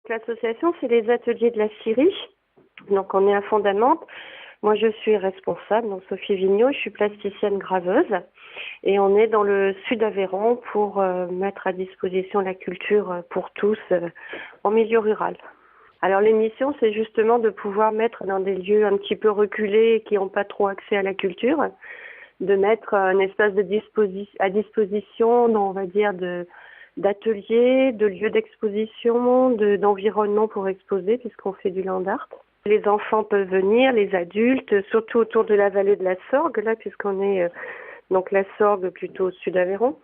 L'association, c'est les ateliers de la Syrie. Donc, on est à Fondamente. Moi, je suis responsable, donc Sophie Vigneault, je suis plasticienne graveuse. Et on est dans le sud Aveyron pour mettre à disposition la culture pour tous en milieu rural. Alors, l'émission, c'est justement de pouvoir mettre dans des lieux un petit peu reculés qui n'ont pas trop accès à la culture, de mettre un espace à disposition, on va dire, d'ateliers, de lieux d'exposition, d'environnement pour exposer, puisqu'on fait du land art. Les enfants peuvent venir, les adultes, surtout autour de la vallée de la Sorgue, là, puisqu'on est donc la Sorgue plutôt au sud d'Aveyron.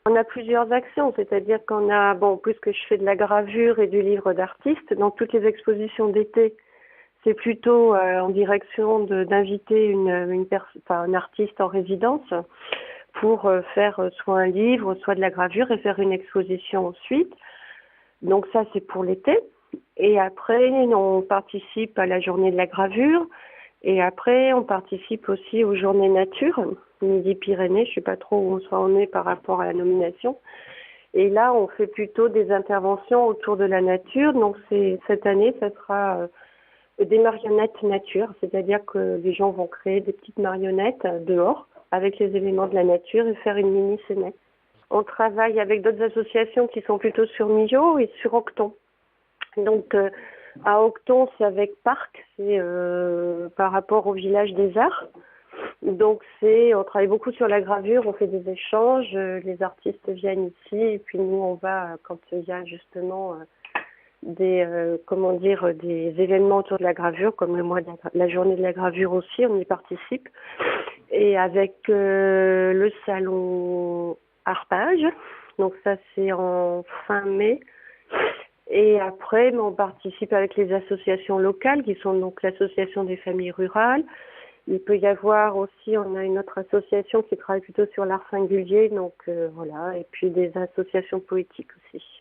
On a plusieurs actions, c'est-à-dire qu'on a, puisque je fais de la gravure et du livre d'artiste, dans toutes les expositions d'été, c'est plutôt en direction d'inviter un artiste en résidence pour faire soit un livre, soit de la gravure et faire une exposition ensuite. Donc ça, c'est pour l'été. Et après, on participe à la journée de la gravure. Et après, on participe aussi aux journées nature, Midi-Pyrénées. Je ne sais pas trop où on est par rapport à la nomination. Et là, on fait plutôt des interventions autour de la nature. Donc cette année, ça sera des marionnettes nature. C'est-à-dire que les gens vont créer des petites marionnettes dehors avec les éléments de la nature et faire une mini-scénette. On travaille avec d'autres associations qui sont plutôt sur Millau et sur Octon. Donc, à Octon, c'est avec Parc, c'est par rapport au village des arts. Donc, on travaille beaucoup sur la gravure, on fait des échanges, les artistes viennent ici, et puis nous, on va, quand il y a justement des événements autour de la gravure, comme le mois de la journée de la gravure aussi, on y participe. Et avec le salon Arpage, donc ça, c'est en fin mai. Et après, on participe avec les associations locales qui sont donc l'association des familles rurales. Il peut y avoir aussi, on a une autre association qui travaille plutôt sur l'art singulier, donc voilà, et puis des associations poétiques aussi.